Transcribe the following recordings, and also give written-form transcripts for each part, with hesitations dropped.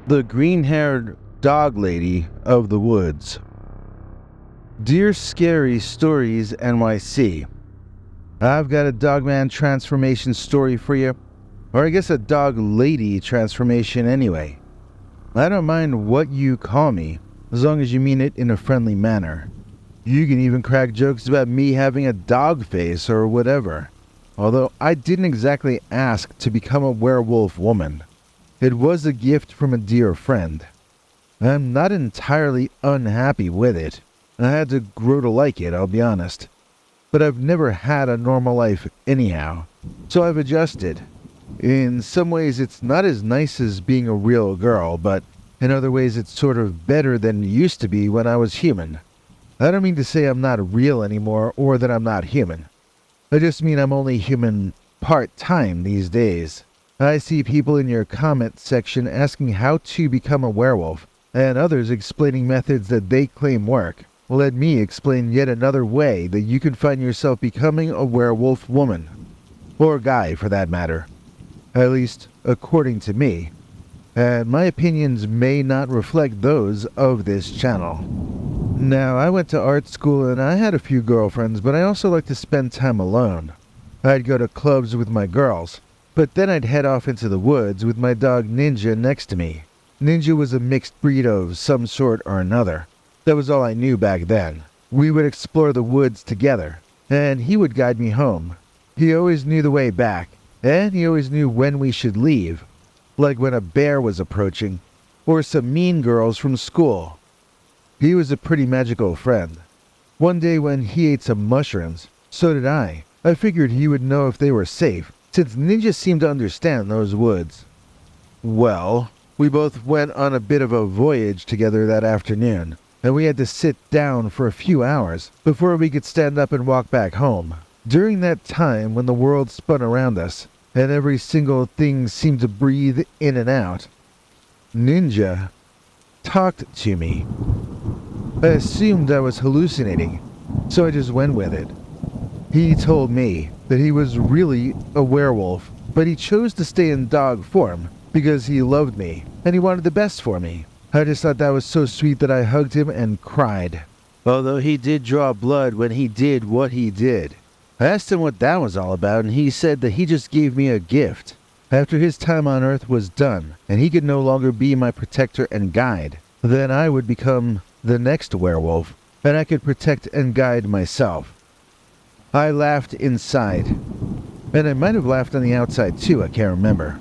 The green-haired dog lady of the woods. Dear Scary Stories NYC, I've got a dogman transformation story for you, or I guess a dog lady transformation anyway. I don't mind what you call me, as long as you mean it in a friendly manner. You can even crack jokes about me having a dog face or whatever, although I didn't exactly ask to become a werewolf woman. It was a gift from a dear friend. I'm not entirely unhappy with it. I had to grow to like it, I'll be honest. But I've never had a normal life anyhow, so I've adjusted. In some ways it's not as nice as being a real girl, but in other ways it's sort of better than it used to be when I was human. I don't mean to say I'm not real anymore or that I'm not human. I just mean I'm only human part-time these days. I see people in your comment section asking how to become a werewolf, and others explaining methods that they claim work. Let me explain yet another way that you can find yourself becoming a werewolf woman. Or guy, for that matter. At least, according to me. And my opinions may not reflect those of this channel. Now, I went to art school and I had a few girlfriends, but I also like to spend time alone. I'd go to clubs with my girls, but then I'd head off into the woods with my dog Ninja next to me. Ninja was a mixed breed of some sort or another. That was all I knew back then. We would explore the woods together, and he would guide me home. He always knew the way back, and he always knew when we should leave, like when a bear was approaching, or some mean girls from school. He was a pretty magical friend. One day when he ate some mushrooms, so did I. I figured he would know if they were safe, since Ninja seemed to understand those woods. Well, we both went on a bit of a voyage together that afternoon, and we had to sit down for a few hours before we could stand up and walk back home. During that time when the world spun around us, and every single thing seemed to breathe in and out, Ninja talked to me. I assumed I was hallucinating, so I just went with it. He told me that he was really a werewolf, but he chose to stay in dog form because he loved me and he wanted the best for me. I just thought that was so sweet that I hugged him and cried. Although he did draw blood when he did what he did. I asked him what that was all about, and he said that he just gave me a gift. After his time on Earth was done, and he could no longer be my protector and guide, then I would become the next werewolf, and I could protect and guide myself. I laughed inside, and I might have laughed on the outside too, I can't remember.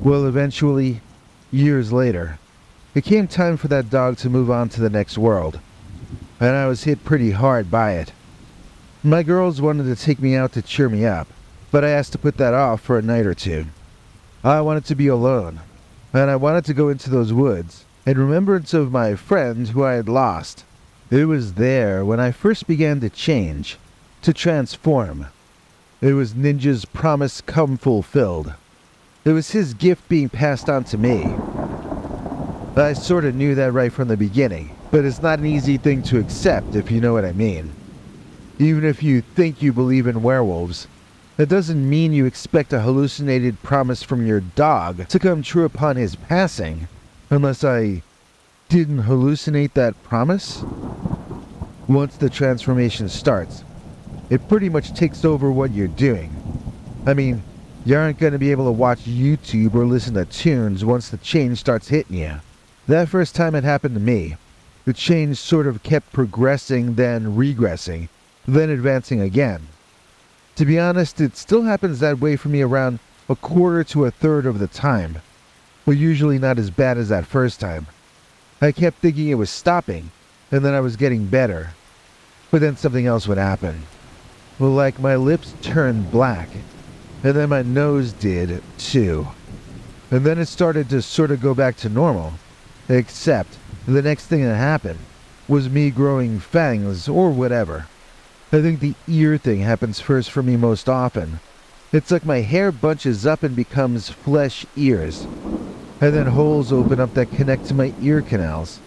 Well, eventually, years later, it came time for that dog to move on to the next world, and I was hit pretty hard by it. My girls wanted to take me out to cheer me up, but I asked to put that off for a night or two. I wanted to be alone, and I wanted to go into those woods in remembrance of my friend who I had lost. It was there when I first began to change, to transform. It was Ninja's promise come fulfilled. It was his gift being passed on to me. I sort of knew that right from the beginning, but it's not an easy thing to accept if you know what I mean. Even if you think you believe in werewolves, that doesn't mean you expect a hallucinated promise from your dog to come true upon his passing, unless I didn't hallucinate that promise. Once the transformation starts, it pretty much takes over what you're doing. I mean, you aren't going to be able to watch YouTube or listen to tunes once the change starts hitting you. That first time it happened to me, the change sort of kept progressing, then regressing, then advancing again. To be honest, it still happens that way for me around a quarter to a third of the time, but usually not as bad as that first time. I kept thinking it was stopping, and then I was getting better, but then something else would happen. Well, like my lips turned black, and then my nose did too. And then it started to sort of go back to normal, except the next thing that happened was me growing fangs or whatever. I think the ear thing happens first for me most often. It's like my hair bunches up and becomes flesh ears, and then holes open up that connect to my ear canals.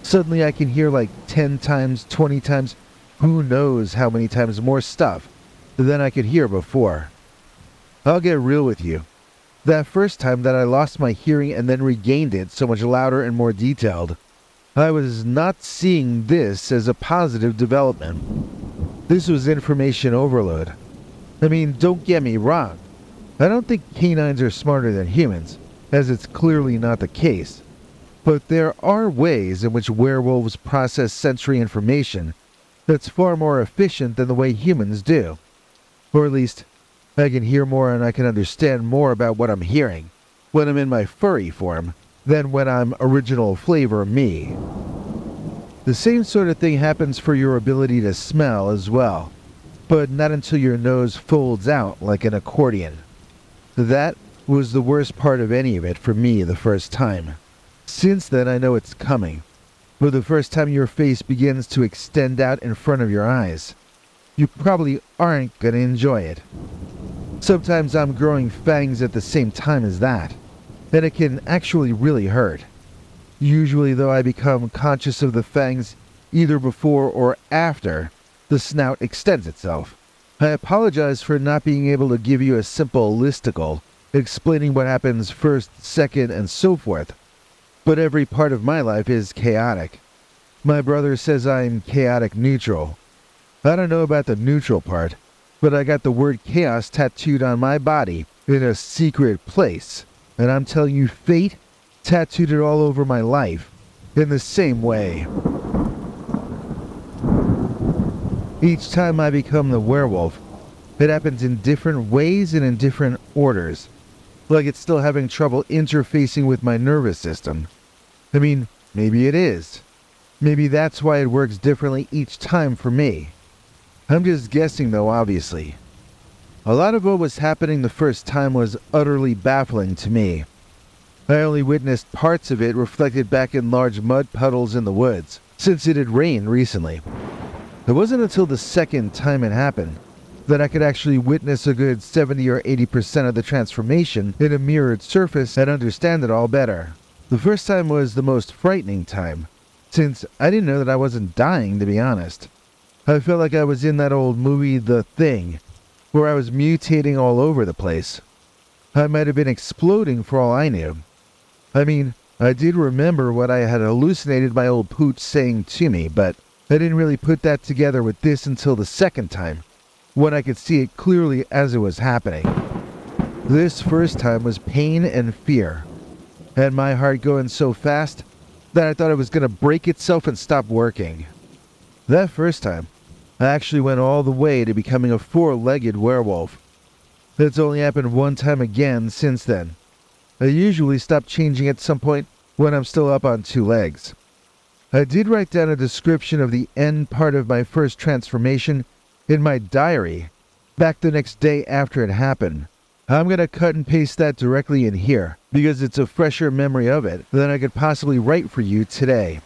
Suddenly I can hear like 10 times, 20 times, who knows how many times more stuff than I could hear before. I'll get real with you. That first time that I lost my hearing and then regained it so much louder and more detailed, I was not seeing this as a positive development. This was information overload. I mean, don't get me wrong. I don't think canines are smarter than humans, as it's clearly not the case. But there are ways in which werewolves process sensory information that's far more efficient than the way humans do. Or at least, I can hear more and I can understand more about what I'm hearing when I'm in my furry form than when I'm original flavor me. The same sort of thing happens for your ability to smell as well, but not until your nose folds out like an accordion. That was the worst part of any of it for me the first time. Since then I know it's coming, but the first time your face begins to extend out in front of your eyes, you probably aren't gonna enjoy it. Sometimes I'm growing fangs at the same time as that, and it can actually really hurt. Usually though I become conscious of the fangs either before or after the snout extends itself. I apologize for not being able to give you a simple listicle explaining what happens first, second, and so forth, but every part of my life is chaotic. My brother says I'm chaotic neutral. I don't know about the neutral part, but I got the word chaos tattooed on my body in a secret place, and I'm telling you, fate tattooed it all over my life in the same way. Each time I become the werewolf, it happens in different ways and in different orders, like it's still having trouble interfacing with my nervous system. I mean, maybe it is. Maybe that's why it works differently each time for me. I'm just guessing though, obviously. A lot of what was happening the first time was utterly baffling to me. I only witnessed parts of it reflected back in large mud puddles in the woods, since it had rained recently. It wasn't until the second time it happened that I could actually witness a good 70 or 80% of the transformation in a mirrored surface and understand it all better. The first time was the most frightening time, since I didn't know that I wasn't dying, to be honest. I felt like I was in that old movie The Thing, where I was mutating all over the place. I might have been exploding for all I knew. I mean, I did remember what I had hallucinated my old pooch saying to me, but I didn't really put that together with this until the second time, when I could see it clearly as it was happening. This first time was pain and fear, and my heart going so fast that I thought it was going to break itself and stop working. That first time, I actually went all the way to becoming a four-legged werewolf. That's only happened one time again since then. I usually stop changing at some point when I'm still up on two legs. I did write down a description of the end part of my first transformation in my diary back the next day after it happened. I'm going to cut and paste that directly in here because it's a fresher memory of it than I could possibly write for you today.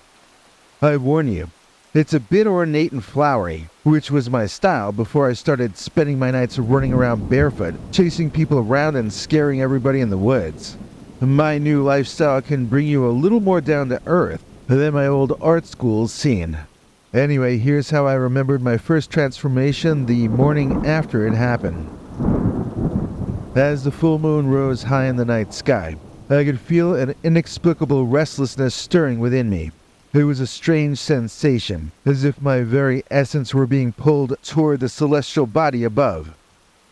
I warn you, it's a bit ornate and flowery, which was my style before I started spending my nights running around barefoot, chasing people around and scaring everybody in the woods. My new lifestyle can bring you a little more down to earth than my old art school scene. Anyway, here's how I remembered my first transformation the morning after it happened. As the full moon rose high in the night sky, I could feel an inexplicable restlessness stirring within me. It was a strange sensation, as if my very essence were being pulled toward the celestial body above.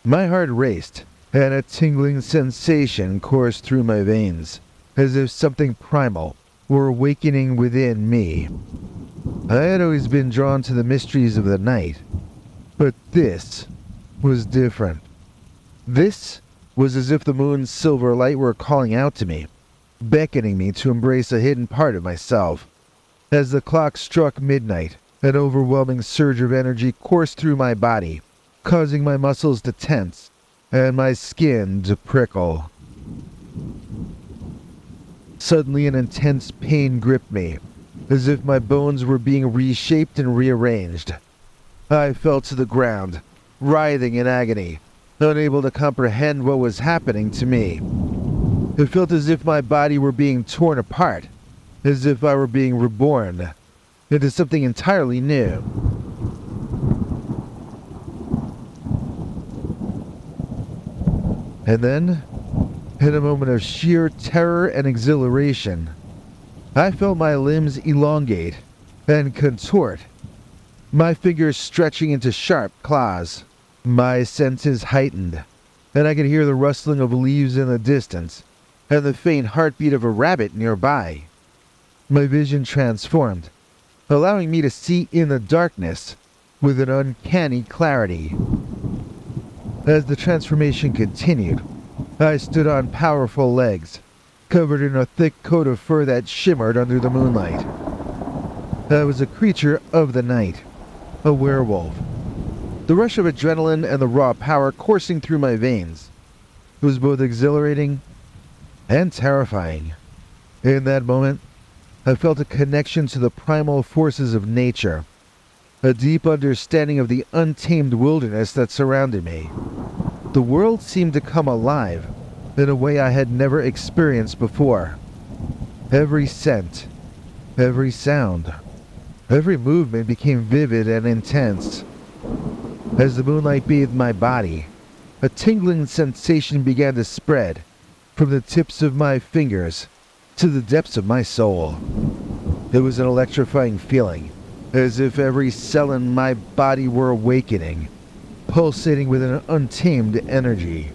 My heart raced, and a tingling sensation coursed through my veins, as if something primal were awakening within me. I had always been drawn to the mysteries of the night, but this was different. This was as if the moon's silver light were calling out to me, beckoning me to embrace a hidden part of myself. As the clock struck midnight, an overwhelming surge of energy coursed through my body, causing my muscles to tense and my skin to prickle. Suddenly an intense pain gripped me, as if my bones were being reshaped and rearranged. I fell to the ground, writhing in agony, unable to comprehend what was happening to me. It felt as if my body were being torn apart, as if I were being reborn into something entirely new. And then, In a moment of sheer terror and exhilaration, I felt my limbs elongate and contort, my fingers stretching into sharp claws. My senses heightened, and I could hear the rustling of leaves in the distance and the faint heartbeat of a rabbit nearby. My vision transformed, allowing me to see in the darkness with an uncanny clarity. As the transformation continued, I stood on powerful legs, covered in a thick coat of fur that shimmered under the moonlight. I was a creature of the night, a werewolf. The rush of adrenaline and the raw power coursing through my veins was both exhilarating and terrifying. In that moment, I felt a connection to the primal forces of nature, a deep understanding of the untamed wilderness that surrounded me. The world seemed to come alive in a way I had never experienced before. Every scent, every sound, every movement became vivid and intense. As the moonlight bathed my body, a tingling sensation began to spread from the tips of my fingers to the depths of my soul. It was an electrifying feeling, as if every cell in my body were awakening, pulsating with an untamed energy.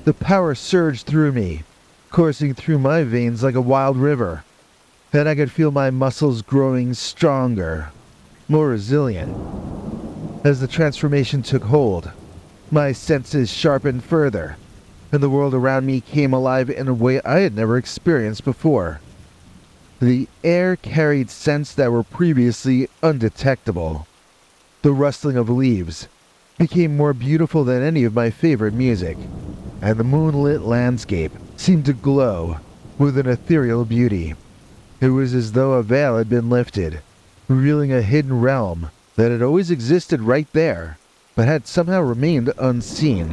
The power surged through me, coursing through my veins like a wild river, and I could feel my muscles growing stronger, more resilient. As the transformation took hold, my senses sharpened further, and the world around me came alive in a way I had never experienced before. The air carried scents that were previously undetectable. The rustling of leaves became more beautiful than any of my favorite music, and the moonlit landscape seemed to glow with an ethereal beauty. It was as though a veil had been lifted, revealing a hidden realm that had always existed right there, but had somehow remained unseen.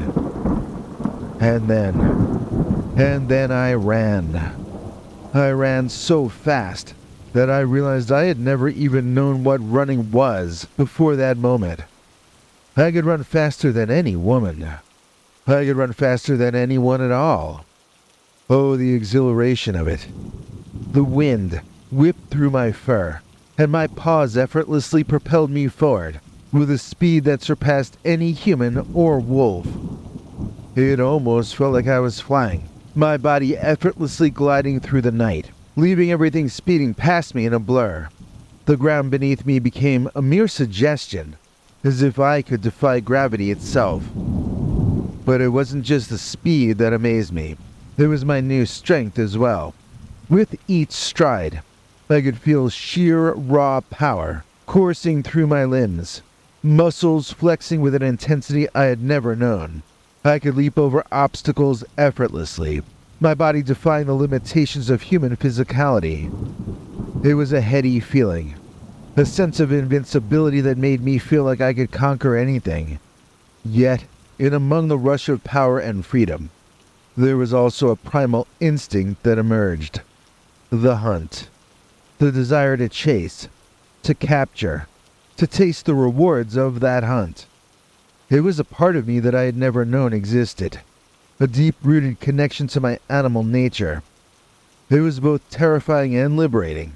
And then I ran. I ran so fast that I realized I had never even known what running was before that moment. I could run faster than any woman. I could run faster than anyone at all. Oh, the exhilaration of it. The wind whipped through my fur, and my paws effortlessly propelled me forward with a speed that surpassed any human or wolf. It almost felt like I was flying, my body effortlessly gliding through the night, leaving everything speeding past me in a blur. The ground beneath me became a mere suggestion, as if I could defy gravity itself. But it wasn't just the speed that amazed me, it was my new strength as well. With each stride, I could feel sheer raw power coursing through my limbs, muscles flexing with an intensity I had never known. I could leap over obstacles effortlessly, my body defying the limitations of human physicality. It was a heady feeling, a sense of invincibility that made me feel like I could conquer anything. Yet, in among the rush of power and freedom, there was also a primal instinct that emerged. The hunt. The desire to chase, to capture, to taste the rewards of that hunt. It was a part of me that I had never known existed, a deep-rooted connection to my animal nature. It was both terrifying and liberating,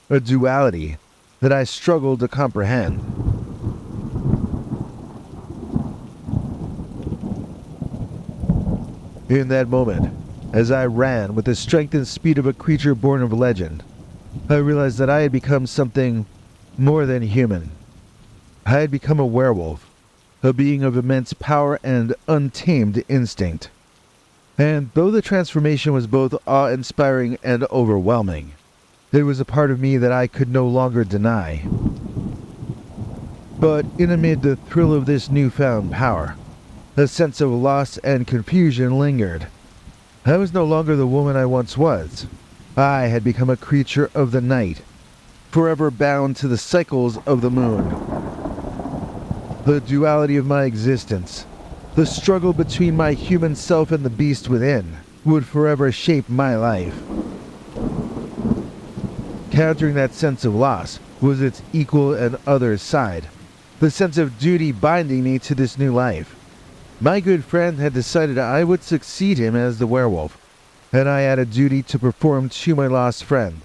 a duality that I struggled to comprehend. In that moment, as I ran with the strength and speed of a creature born of legend, I realized that I had become something more than human. I had become a werewolf, a being of immense power and untamed instinct. And though the transformation was both awe-inspiring and overwhelming, there was a part of me that I could no longer deny. But in amid the thrill of this newfound power, a sense of loss and confusion lingered. I was no longer the woman I once was. I had become a creature of the night, forever bound to the cycles of the moon. The duality of my existence, the struggle between my human self and the beast within, would forever shape my life. Countering that sense of loss was its equal and other side, the sense of duty binding me to this new life. My good friend had decided I would succeed him as the werewolf, and I had a duty to perform to my lost friend.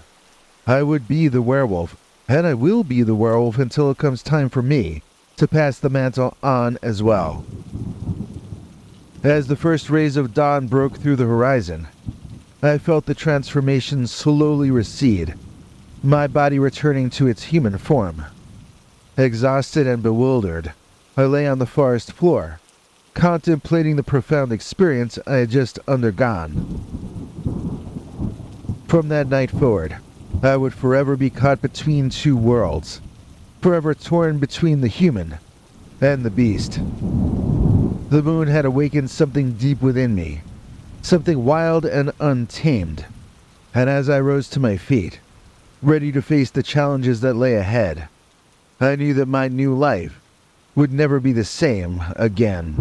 I would be the werewolf, and I will be the werewolf until it comes time for me to pass the mantle on as well. As the first rays of dawn broke through the horizon, I felt the transformation slowly recede, my body returning to its human form. Exhausted and bewildered, I lay on the forest floor, contemplating the profound experience I had just undergone. From that night forward, I would forever be caught between two worlds, forever torn between the human and the beast. The moon had awakened something deep within me, something wild and untamed, and as I rose to my feet, ready to face the challenges that lay ahead, I knew that my new life would never be the same again.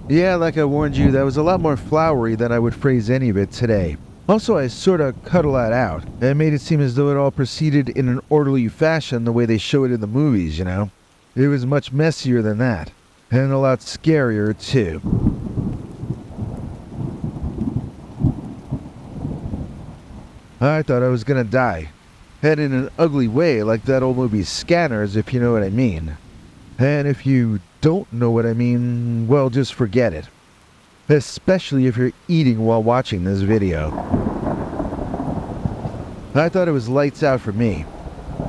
Yeah, like I warned you, that was a lot more flowery than I would phrase any of it today. Also, I sorta cut a lot out, and made it seem as though it all proceeded in an orderly fashion the way they show it in the movies, you know? It was much messier than that, and a lot scarier too. I thought I was gonna die, and in an ugly way like that old movie Scanners, if you know what I mean. And if you don't know what I mean, well, just forget it. Especially if you're eating while watching this video. I thought it was lights out for me,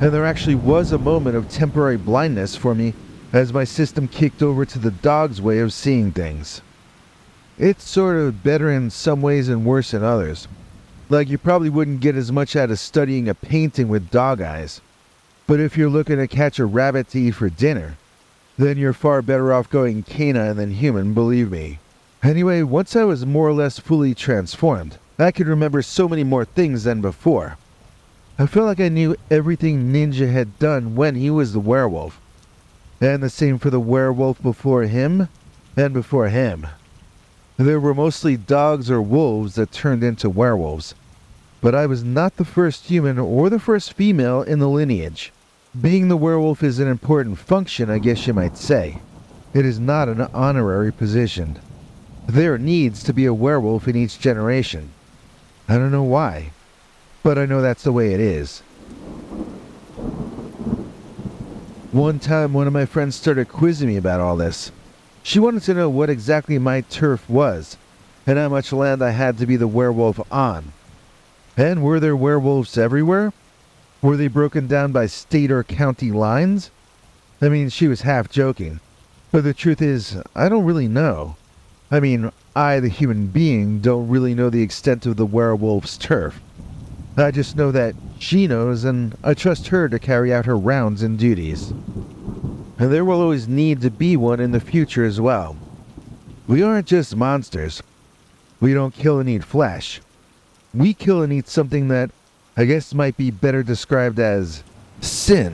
and there actually was a moment of temporary blindness for me as my system kicked over to the dog's way of seeing things. It's sort of better in some ways and worse in others. Like, you probably wouldn't get as much out of studying a painting with dog eyes. But if you're looking to catch a rabbit to eat for dinner, then you're far better off going canine than human, believe me. Anyway, once I was more or less fully transformed, I could remember so many more things than before. I felt like I knew everything Ninja had done when he was the werewolf. And the same for the werewolf before him, and before him. There were mostly dogs or wolves that turned into werewolves. But I was not the first human or the first female in the lineage. Being the werewolf is an important function, I guess you might say. It is not an honorary position. There needs to be a werewolf in each generation. I don't know why, but I know that's the way it is. One time, one of my friends started quizzing me about all this. She wanted to know what exactly my turf was, and how much land I had to be the werewolf on. And were there werewolves everywhere? Were they broken down by state or county lines? I mean, she was half joking, but the truth is, I don't really know. I mean, I, the human being, don't really know the extent of the werewolf's turf. I just know that she knows, and I trust her to carry out her rounds and duties. And there will always need to be one in the future as well. We aren't just monsters. We don't kill and eat flesh. We kill and eat something that I guess might be better described as sin.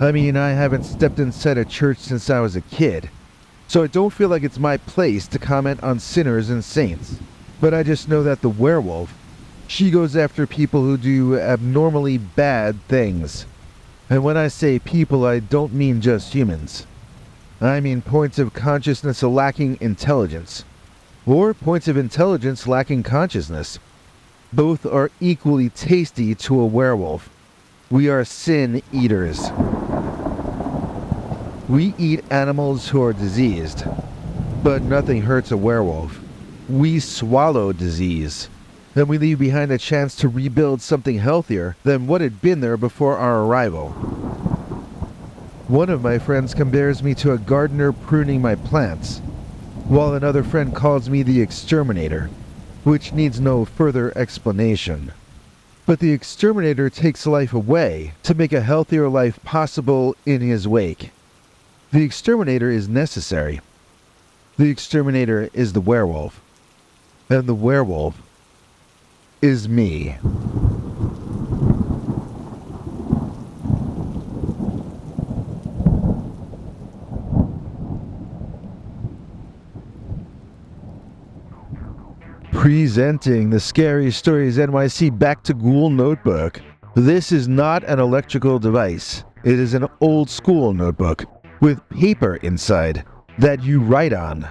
I mean, I haven't stepped inside a church since I was a kid, so I don't feel like it's my place to comment on sinners and saints. But I just know that the werewolf, she goes after people who do abnormally bad things. And when I say people, I don't mean just humans. I mean points of consciousness lacking intelligence. Or points of intelligence lacking consciousness. Both are equally tasty to a werewolf. We are sin eaters. We eat animals who are diseased, but nothing hurts a werewolf. We swallow disease, and we leave behind a chance to rebuild something healthier than what had been there before our arrival. One of my friends compares me to a gardener pruning my plants, while another friend calls me the exterminator, which needs no further explanation. But the exterminator takes life away to make a healthier life possible in his wake. The exterminator is necessary. The exterminator is the werewolf. And the werewolf is me. Presenting the Scary Stories NYC Back to Ghoul Notebook. This is not an electrical device. It is an old school notebook with paper inside that you write on.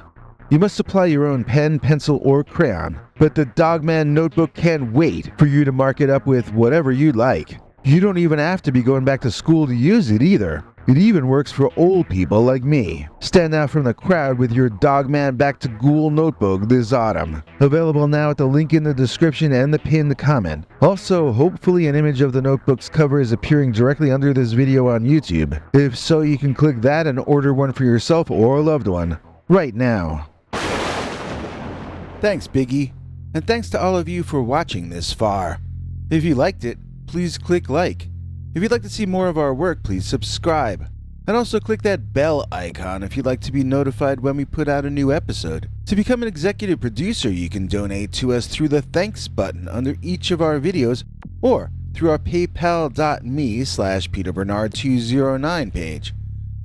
You must supply your own pen, pencil, or crayon, but the Dogman notebook can't wait for you to mark it up with whatever you like. You don't even have to be going back to school to use it either. It even works for old people like me. Stand out from the crowd with your Dogman Back to Ghoul notebook this autumn. Available now at the link in the description and the pinned comment. Also, hopefully an image of the notebook's cover is appearing directly under this video on YouTube. If so, you can click that and order one for yourself or a loved one right now. Thanks, Biggie. And thanks to all of you for watching this far. If you liked it, please click like. If you'd like to see more of our work, please subscribe. And also click that bell icon if you'd like to be notified when we put out a new episode. To become an executive producer, you can donate to us through the thanks button under each of our videos or through our paypal.me/PeterBernard209 page.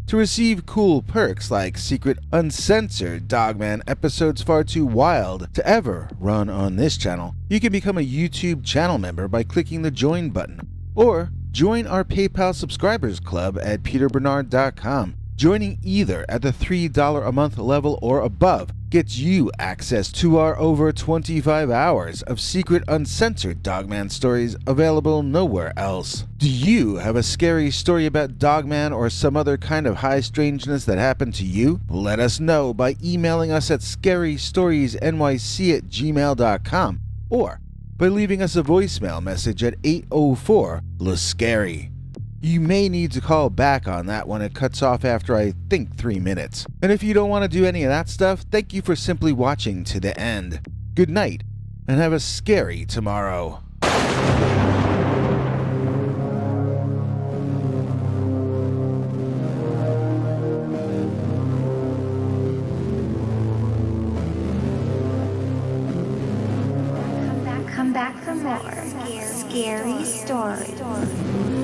To receive cool perks like secret uncensored Dogman episodes far too wild to ever run on this channel, you can become a YouTube channel member by clicking the join button. Or join our PayPal subscribers club at peterbernard.com. Joining either at the $3 a month level or above gets you access to our over 25 hours of secret uncensored Dogman stories available nowhere else. Do you have a scary story about Dogman or some other kind of high strangeness that happened to you? Let us know by emailing us at scarystoriesnyc@gmail.com or by leaving us a voicemail message at 804-LA-SCARY. You may need to call back on that one. It cuts off after I think 3 minutes. And if you don't want to do any of that stuff, thank you for simply watching to the end. Good night, and have a scary tomorrow. Come back for more scary stories.